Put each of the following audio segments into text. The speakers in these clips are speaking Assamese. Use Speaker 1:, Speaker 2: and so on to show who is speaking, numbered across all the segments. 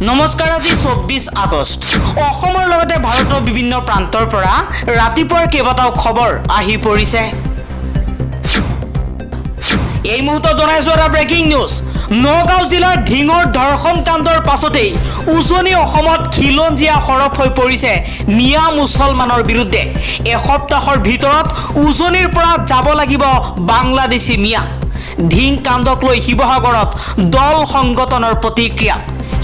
Speaker 1: নমস্কাৰ, আজি 24 আগষ্ট। অসমৰ লগতে ভাৰতৰ বিভিন্ন প্ৰান্তৰ পৰা ৰাতিপুৱাৰ কেইবাটাও খবৰ আহি পৰিছে। এই মুহূৰ্তত জনাইছো এটা ব্ৰেকিং নিউজ। নগাঁও জিলাৰ ঢিঙৰ ধৰ্ষণ কাণ্ডৰ পাছতেই উজনি অসমত খিলঞ্জীয়া সৰব হৈ পৰিছে মিয়া মুছলমানৰ বিৰুদ্ধে। এসপ্তাহৰ ভিতৰত উজনিৰ পৰা যাব লাগিব বাংলাদেশী মিয়া। ঢিং কাণ্ডক লৈ শিৱসাগৰত দল সংগঠনৰ প্ৰতিক্ৰিয়া।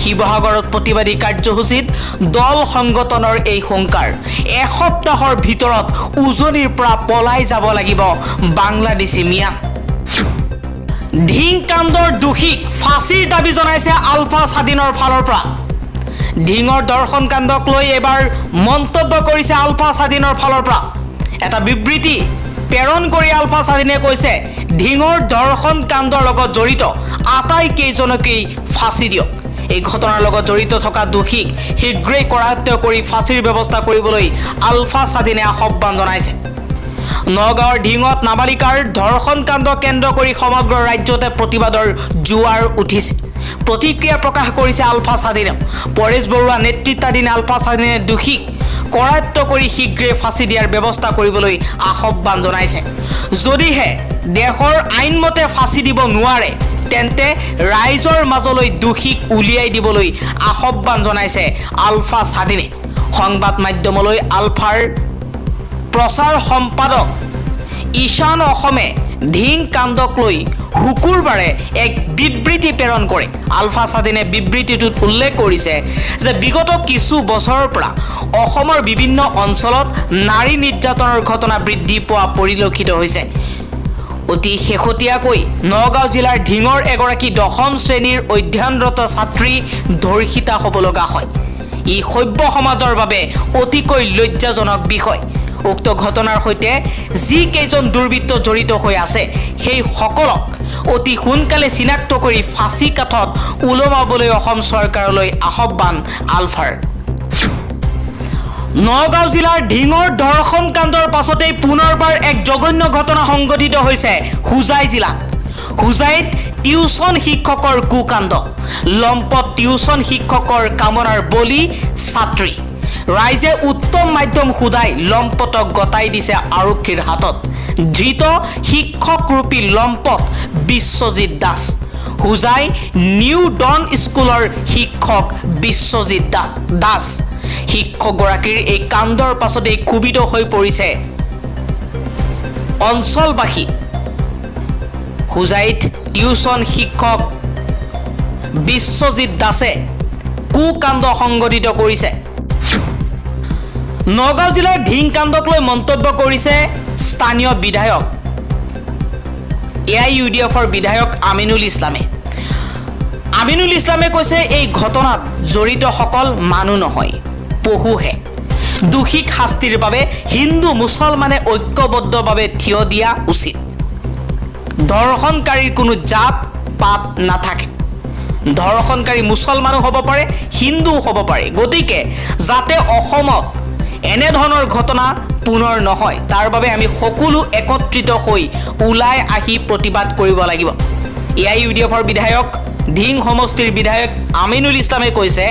Speaker 1: শিৱসাগৰত প্ৰতিবাদী কাৰ্যসূচীত দল সংগঠনৰ এই হুংকাৰ। এসপ্তাহৰ ভিতৰত উজনিৰ পৰা পলাই যাব লাগিব বাংলাদেশী মিয়া। ঢিং কাণ্ডৰ দোষীক ফাঁচীৰ দাবী জনাইছে আলফা স্বাধীনৰ ফালৰ পৰা। ঢিঙৰ ধৰ্ষণ কাণ্ডক লৈ এবাৰ মন্তব্য কৰিছে আলফা স্বাধীনৰ ফালৰ পৰা। এটা বিবৃতি প্ৰেৰণ কৰি আলফা স্বাধীনে কৈছে, ঢিঙৰ ধৰ্ষণ কাণ্ডৰ লগত জড়িত আটাইকেইজনকেই ফাঁচী দিয়ক। এই ঘটনাৰ লগত জড়িত থকা দোষীক শীঘ্ৰেই কৰায়ত্ব কৰি ফাঁচীৰ ব্যৱস্থা কৰিবলৈ আলফা স্বাধীনে আহ্বান জনাইছে। নগাঁৱৰ ঢিঙত নাবালিকাৰ ধৰ্ষণ কাণ্ড কেন্দ্ৰ কৰি সমগ্ৰ ৰাজ্যতে প্ৰতিবাদৰ জোৱাৰ উঠিছে। প্ৰতিক্ৰিয়া প্ৰকাশ কৰিছে আলফা স্বাধীনে। পৰেশ বৰুৱা নেতৃত্বাধীন আলফা স্বাধীনে দোষীক কৰায়ত্ব কৰি শীঘ্ৰে ফাঁচী দিয়াৰ ব্যৱস্থা কৰিবলৈ আহ্বান জনাইছে। যদিহে দেশৰ আইনমতে ফাঁচী দিব নোৱাৰে, তেন্তে ৰাইজৰ মাজলৈ দোষীক উলিয়াই দিবলৈ আহ্বান জনাইছে আলফা স্বাধীনে। সংবাদ মাধ্যমলৈ আলফাৰ প্ৰচাৰ সম্পাদক ঈশান অসমে ঢিং কাণ্ডক লৈ শুকুৰবাৰে এক বিবৃতি প্ৰেৰণ কৰে। আলফা স্বাধীনে বিবৃতিটোত উল্লেখ কৰিছে যে বিগত কিছু বছৰৰ পৰা অসমৰ বিভিন্ন অঞ্চলত নাৰী নিৰ্যাতনৰ ঘটনা বৃদ্ধি পোৱা পৰিলক্ষিত হৈছে। অতি শেহতীয়াকৈ নগাঁও জিলাৰ ঢিঙৰ এগৰাকী 10ম শ্ৰেণীৰ অধ্যয়নৰত ছাত্ৰী ধৰ্ষিতা হ'ব লগা হয়। ই সভ্য সমাজৰ বাবে অতিকৈ লজ্জাজনক বিষয়। উক্ত ঘটনাৰ সৈতে যিকেইজন দুৰ্বৃত্ত জড়িত হৈ আছে, সেই সকলক অতি সোনকালে চিনাক্ত কৰি ফাঁচী কাঠত ওলমাবলৈ অসম চৰকাৰলৈ আহ্বান আলফাৰ। নগাঁও জিলাৰ ঢিঙৰ ধৰ্ষণ কাণ্ডৰ পাছতেই পুনৰবাৰ এক জঘন্য ঘটনা সংঘটিত হৈছে হোজাই জিলাত। হোজাইত টিউচন শিক্ষকৰ কুকাণ্ড। লম্পট টিউচন শিক্ষকৰ কামনাৰ বলি ছাত্ৰী। ৰাইজে উত্তম মাধ্যম সোধাই লম্পটক গতাই দিছে আৰক্ষীৰ হাতত। ধৃত শিক্ষকৰূপী লম্পট বিশ্বজিৎ দাস। হোজাই নিউ ডন স্কুলৰ শিক্ষক বিশ্বজিৎ দাস। শিক্ষকগৰাকীৰ এই কাণ্ডৰ পাছতেই ক্ষোভিত হৈ পৰিছে অঞ্চলবাসী। হোজাইত টিউচন শিক্ষক বিশ্বজিৎ দাসে কুকাণ্ড সংঘটিত কৰিছে। নগাঁও জিলাৰ ঢিং কাণ্ডক লৈ মন্তব্য কৰিছে স্থানীয় বিধায়ক AIUDFৰ বিধায়ক আমিনুল ইছলামে। আমিনুল ইছলামে কৈছে, এই ঘটনাত জড়িতসকল মানুহ নহয়, পশুহে। দোষীক শাস্তিৰ বাবে হিন্দু মুছলমানে ঐক্যবদ্ধভাৱে থিয় দিয়া উচিত। ধৰ্ষণকাৰীৰ কোনো জাত পাত নাথাকে। ধৰ্ষণকাৰী মুছলমানো হ'ব পাৰে, হিন্দুও হ'ব পাৰে। গতিকে যাতে অসমত এনেধৰণৰ ঘটনা পুনৰ নহয়, তাৰ বাবে আমি সকলো একত্ৰিত হৈ ওলাই আহি প্ৰতিবাদ কৰিব লাগিব। AIUDFৰ বিধায়ক ঢিং সমষ্টিৰ বিধায়ক আমিনুল ইছলামে কৈছে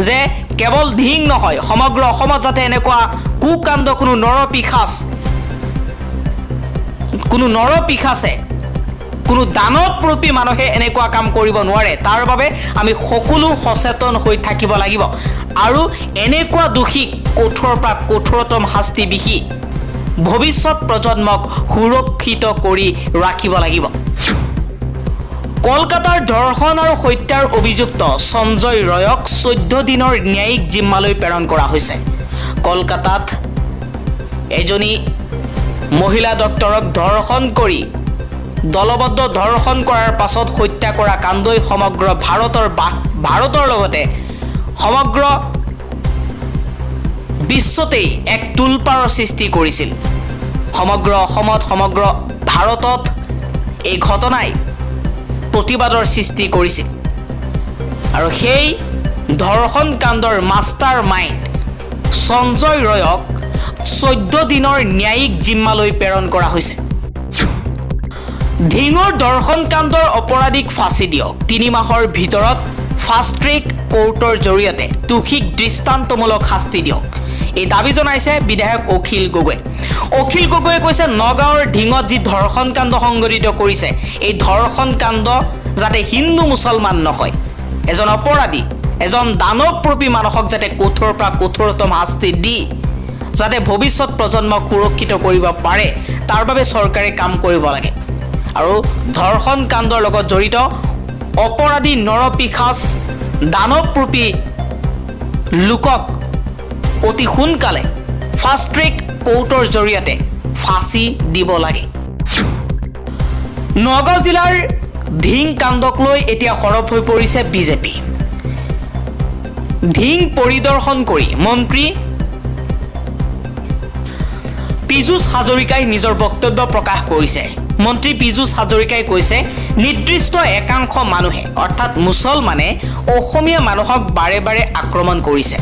Speaker 1: যে কেৱল ঢিং নহয়, সমগ্ৰ অসমত যাতে এনেকুৱা কুকাণ্ড কোনো নৰপিশাচে, কোনো দানৱৰূপী মানুহে এনেকুৱা কাম কৰিব নোৱাৰে। তাৰ বাবে আমি সকলো সচেতন হৈ থাকিব লাগিব আৰু এনেকুৱা দোষীক কঠোৰৰ পৰা কঠোৰতম শাস্তি বিহি ভৱিষ্যত প্ৰজন্মক সুৰক্ষিত কৰি ৰাখিব লাগিব। কলকাতাৰ ধৰ্ষণ আৰু হত্যাৰ অভিযুক্ত সঞ্জয় ৰয়ক 14 দিনৰ ন্যায়িক জিম্মালৈ প্ৰেৰণ কৰা হৈছে। কলকাতাত এজনী মহিলা ডক্টৰক ধৰ্ষণ কৰি দলবদ্ধ ধৰ্ষণ কৰাৰ পাছত হত্যা কৰা কাণ্ডই সমগ্ৰ ভাৰতৰ লগতে সমগ্ৰ বিশ্বতেই এক তোলপাৰৰ সৃষ্টি কৰিছিল। সমগ্ৰ অসমত, সমগ্ৰ ভাৰতত এই ঘটনাই প্ৰতিবাদৰ সৃষ্টি কৰিছিল আৰু সেই ধৰ্ষণ কাণ্ডৰ মাষ্টাৰ মাইণ্ড সঞ্জয় ৰয়ক 14 দিনৰ ন্যায়িক জিম্মালৈ প্ৰেৰণ কৰা হৈছে। ঢিঙৰ ধৰ্ষণ কাণ্ডৰ অপৰাধীক ফাঁচী দিয়ক। 3 মাহৰ ভিতৰত ফাষ্ট ট্ৰেক কোৰ্টৰ জৰিয়তে দোষীক দৃষ্টান্তমূলক শাস্তি দিয়ক। এই দাবী জনাইছে বিধায়ক অখিল গগৈ। অখিল গগৈয়ে কৈছে নগাঁৱৰ ঢিঙত যি ধৰ্ষণ কাণ্ড সংঘটিত কৰিছে, এই ধৰ্ষণ কাণ্ড যাতে হিন্দু মুছলমান নহয়, এজন অপৰাধী, এজন দানৱৰূপী মানুহক যাতে কঠোৰৰ পৰা কঠোৰতম শাস্তি দি যাতে ভৱিষ্যত প্ৰজন্মক সুৰক্ষিত কৰিব পাৰে, তাৰ বাবে চৰকাৰে কাম কৰিব লাগে। আৰু ধৰ্ষণ কাণ্ডৰ লগত জড়িত অপৰাধী নৰপিশাচ দানৱৰূপী লোকক অতি সোনকালে ফাষ্ট ট্ৰেক কোৰ্টৰ জৰিয়তে ফাঁচি দিব লাগে। নগাঁও জিলাৰ ধিং কাণ্ডক লৈ এতিয়া সৰব হৈ পৰিছে বিজেপি। ধিং পৰিদৰ্শন কৰি মন্ত্ৰী পীযুষ হাজৰিকাই নিজৰ বক্তব্য প্ৰকাশ কৰিছে। মন্ত্ৰী পীযুষ হাজৰিকাই কৈছে, নিৰ্দিষ্ট একাংশ মানুহে অৰ্থাৎ মুছলমানে অসমীয়া মানুহক বাৰে বাৰে আক্ৰমণ কৰিছে,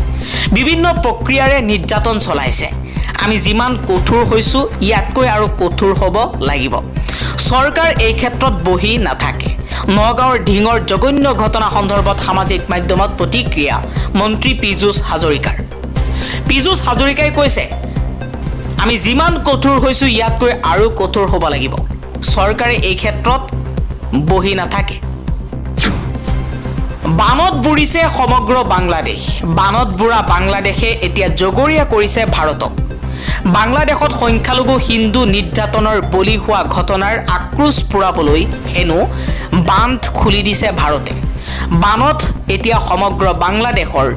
Speaker 1: বিভিন্ন প্ৰক্ৰিয়াৰে নিৰ্যাতন চলাইছে। আমি যিমান কঠোৰ হৈছোঁ ইয়াতকৈ আৰু কঠোৰ হ'ব লাগিব। চৰকাৰ এই ক্ষেত্ৰত বহি নাথাকে। নগাঁৱৰ ঢিঙৰ জঘন্য ঘটনা সন্দৰ্ভত সামাজিক মাধ্যমত প্ৰতিক্ৰিয়া মন্ত্ৰী পীযুষ হাজৰিকাৰ। পীযুষ হাজৰিকাই কৈছে, আমি যিমান কঠোৰ হৈছোঁ ইয়াতকৈ আৰু কঠোৰ হ'ব লাগিব। চৰকাৰে এই ক্ষেত্ৰত বহি নাথাকে। বানত বুৰিছে সমগ্ৰ বাংলাদেশ। বানত বুৰা বাংলাদেশে এতিয়া জগৰীয়া কৰিছে ভাৰতক। বাংলাদেশত সংখ্যালঘু হিন্দু নিৰ্যাতনৰ বলি হোৱা ঘটনাৰ আক্ৰোশ পুৰাবলৈ হেনো বান্ধ খুলি দিছে ভাৰতে। বানত এতিয়া সমগ্ৰ বাংলাদেশৰ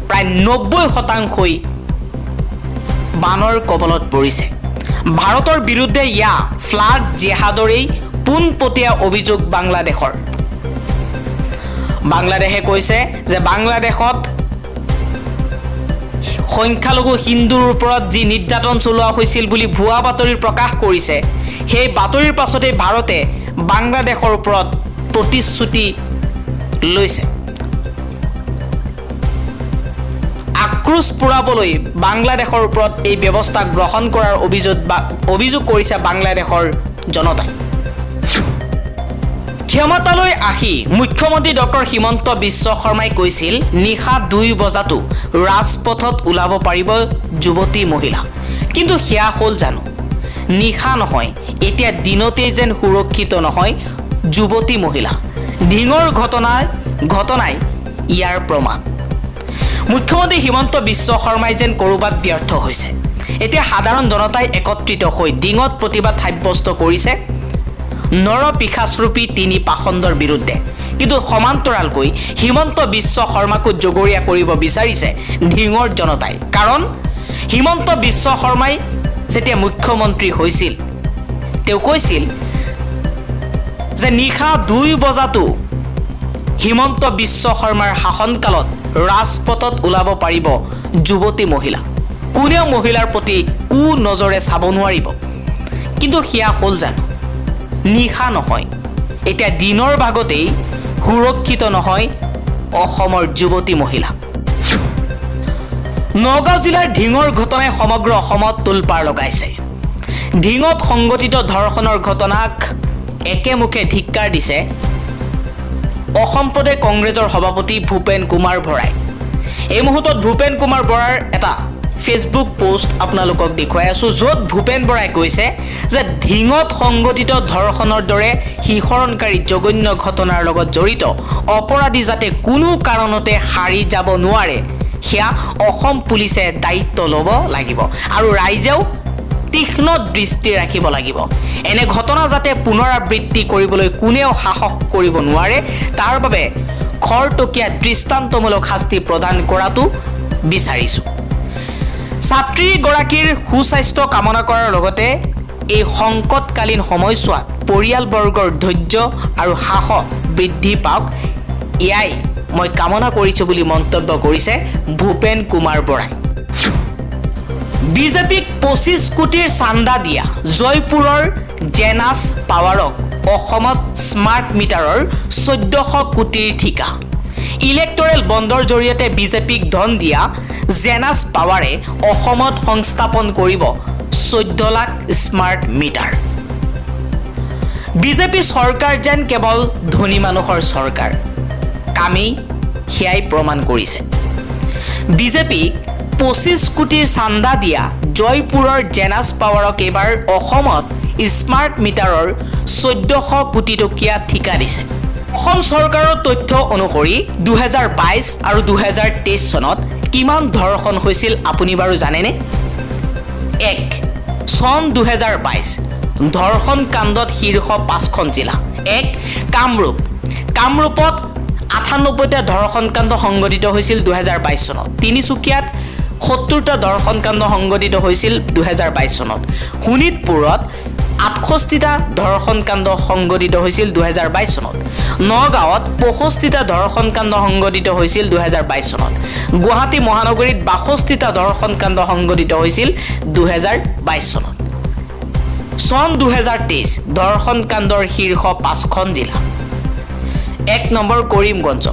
Speaker 1: প্ৰায় 90% বানৰ কবলত পৰিছে। ভাৰতৰ বিৰুদ্ধে ইয়া ফ্লাড জেহাদৰেই পোনপটীয়া অভিযোগ বাংলাদেশৰ। বাংলাদেশে কৈছে যে বাংলাদেশত সংখ্যালঘু হিন্দুৰ ওপৰত যি নিৰ্যাতন চলোৱা হৈছিল বুলি ভুৱা বাতৰি প্ৰকাশ কৰিছে, সেই বাতৰিৰ পাছতে ভাৰতে বাংলাদেশৰ ওপৰত প্ৰতিশ্ৰুতি লৈছে। আক্ৰোশ পুৰাবলৈ বাংলাদেশৰ ওপৰত এই ব্যৱস্থা গ্ৰহণ কৰাৰ অভিযোগ কৰিছে বাংলাদেশৰ জনতাই। ক্ষমতালৈ আহি মুখ্যমন্ত্ৰী ডক্টৰ হিমন্ত বিশ্ব শৰ্মাই কৈছিল, নিশা 2 বজাতো ৰাজপথত ওলাব পাৰিব যুৱতী মহিলা। কিন্তু সেয়া হ'ল জানো? নিশা নহয়, এতিয়া দিনতেই যেন সুৰক্ষিত নহয় যুৱতী মহিলা। ঢিঙৰ ঘটনাই ইয়াৰ প্ৰমাণ। মুখ্যমন্ত্ৰী হিমন্ত বিশ্ব শৰ্মাই যেন ক'ৰবাত ব্যৰ্থ হৈছে। এতিয়া সাধাৰণ জনতাই একত্ৰিত হৈ ঢিঙত প্ৰতিবাদ সাব্যস্ত কৰিছে নৰপিশাচৰূপী 3 পাখণ্ডৰ বিৰুদ্ধে। কিন্তু সমান্তৰালকৈ হিমন্ত বিশ্ব শৰ্মাকো জগৰীয়া কৰিব বিচাৰিছে ঢিঙৰ জনতাই। কাৰণ হিমন্ত বিশ্ব শৰ্মাই যেতিয়া মুখ্যমন্ত্ৰী হৈছিল, তেওঁ কৈছিল যে নিশা 2 বজাতো হিমন্ত বিশ্ব শৰ্মাৰ শাসনকালত ৰাজপথত ওলাব পাৰিব যুৱতী মহিলা। কোনেও মহিলাৰ প্ৰতি কু নজৰে চাব নোৱাৰিব। কিন্তু সেয়া হ'ল জানো? নিশা নহয়, এতিয়া দিনৰ ভাগতেই সুৰক্ষিত নহয় অসমৰ যুৱতী মহিলা। নগাঁও জিলাৰ ঢিঙৰ ঘটনাই সমগ্ৰ অসমত তোলপাৰ লগাইছে। ঢিঙত সংঘটিত ধৰ্ষণৰ ঘটনাক একেমুখে ধিক্কাৰ দিছে অসম প্ৰদেশ কংগ্ৰেছৰ সভাপতি ভূপেন কুমাৰ বৰাই। এই মুহূৰ্তত ভূপেন কুমাৰ বৰাৰ এটা ফেচবুক পোষ্ট আপোনালোকক দেখুৱাই আছোঁ, য'ত ভূপেন বৰাই কৈছে যে ঢিঙত সংঘটিত ধৰ্ষণৰ দৰে শিহৰণকাৰী জঘন্য ঘটনাৰ লগত জড়িত অপৰাধী যাতে কোনো কাৰণতে সাৰি যাব নোৱাৰে, সেয়া অসম পুলিচে দায়িত্ব ল'ব লাগিব আৰু ৰাইজেও তীক্ষ্ণ দৃষ্টি ৰাখিব লাগিব। এনে ঘটনা যাতে পুনৰাবৃত্তি কৰিবলৈ কোনেও সাহস কৰিব নোৱাৰে, তাৰ বাবে খৰতকীয়া দৃষ্টান্তমূলক শাস্তি প্ৰদান কৰাটো বিচাৰিছোঁ। ছাত্ৰীগৰাকীৰ সুস্বাস্থ্য কামনা কৰাৰ লগতে এই সংকটকালীন সময়ছোৱাত পৰিয়ালবৰ্গৰ ধৈৰ্য আৰু সাহস বৃদ্ধি পাওক, এয়াই মই কামনা কৰিছোঁ বুলি মন্তব্য কৰিছে ভূপেন কুমাৰ বৰাই। বিজেপিক 25 কোটিৰ চান্দা দিয়া জয়পুৰৰ জেনাছ পাৱাৰক অসমত স্মাৰ্ট মিটাৰৰ 1400 কোটিৰ ঠিকা। ইলেক্টৰেল বণ্ডৰ জৰিয়তে বিজেপিক ধন দিয়া জেনাছ পাৱাৰে অসমত সংস্থাপন কৰিব 14 লাখ স্মাৰ্ট মিটাৰ। বিজেপি চৰকাৰ যেন কেৱল ধনী মানুহৰ চৰকাৰ। কামেই সেয়াই প্ৰমাণ কৰিছে। বিজেপিক 25 কোটিৰ চান্দা দিয়া জয়পুৰৰ জেনাছ পাৱাৰক এইবাৰ অসমত স্মাৰ্ট মিটাৰৰ 1400 কোটি টকীয়া ঠিকা দিছে। অসম চৰকাৰৰ তথ্য অনুসৰি 2022 আৰু 2023 চনত কিমান ধৰ্ষণ হৈছিল আপুনি বাৰু জানেনে? 1. চন 2022 ধৰ্ষণ কাণ্ডত শীৰ্ষ 5খন জিলা। 1. কামৰূপ। কামৰূপত 98টা ধৰ্ষণ কাণ্ড সংঘটিত হৈছিল 2022 চনত। তিনিচুকীয়াত 70টা ধৰ্ষণ কাণ্ড সংঘটিত হৈছিল 2022 চনত। শোণিতপুৰত 68টা ধৰ্ষণ কাণ্ড সংঘটিত হৈছিল 2022 চনত। নগাঁৱত 65টা ধৰ্ষণ কাণ্ড সংঘটিত হৈছিল 2022 চনত। গুৱাহাটী মহানগৰীত 62টা ধৰ্ষণ কাণ্ড সংঘটিত হৈছিল 2022 চনত। চন 2023 ধৰ্ষণ কাণ্ডৰ শীৰ্ষ 5খন জিলা। 1 নম্বৰ কৰিমগঞ্জ।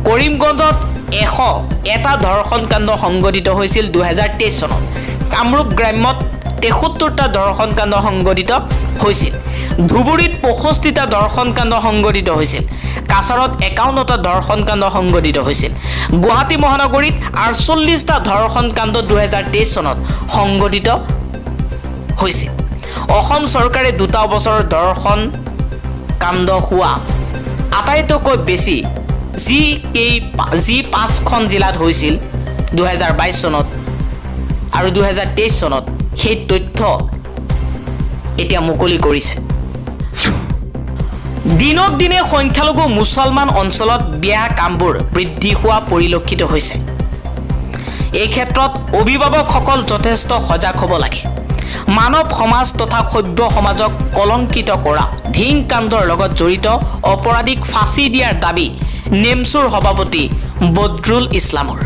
Speaker 1: কৰিমগঞ্জত 101টা ধৰ্ষণ কাণ্ড সংঘটিত হৈছিল 2023 চনত। কামৰূপ গ্ৰাম্যত 73টা ধৰ্ষণ কাণ্ড সংঘটিত হৈছিল। ধুবুৰীত 65টা ধৰ্ষণ কাণ্ড সংঘটিত হৈছিল। কাছাৰত 51টা ধৰ্ষণ কাণ্ড সংঘটিত হৈছিল। গুৱাহাটী মহানগৰীত 48টা ধৰ্ষণ কাণ্ড 2023 চনত সংঘটিত হৈছিল। অসম চৰকাৰে 2 বছৰৰ ধৰ্ষণ কাণ্ড হোৱা আটাইতকৈ বেছি যি 5খন জিলাত হৈছিল 2022 চনত আৰু 2023 চনত সেই তথ্য এতিয়া মুকলি কৰিছে। দিনক দিনে সংখ্যালঘু মুছলমান অঞ্চলত বেয়া কামবোৰ বৃদ্ধি হোৱা পৰিলক্ষিত হৈছে। এই ক্ষেত্ৰত অভিভাৱকসকল যথেষ্ট সজাগ হ'ব লাগে। মানৱ সমাজ তথা সভ্য সমাজক কলংকিত কৰা ধিং কাণ্ডৰ লগত জড়িত অপৰাধীক ফাঁচি দিয়াৰ দাবী নেমচুৰ সভাপতি বদৰুল ইছলামৰ।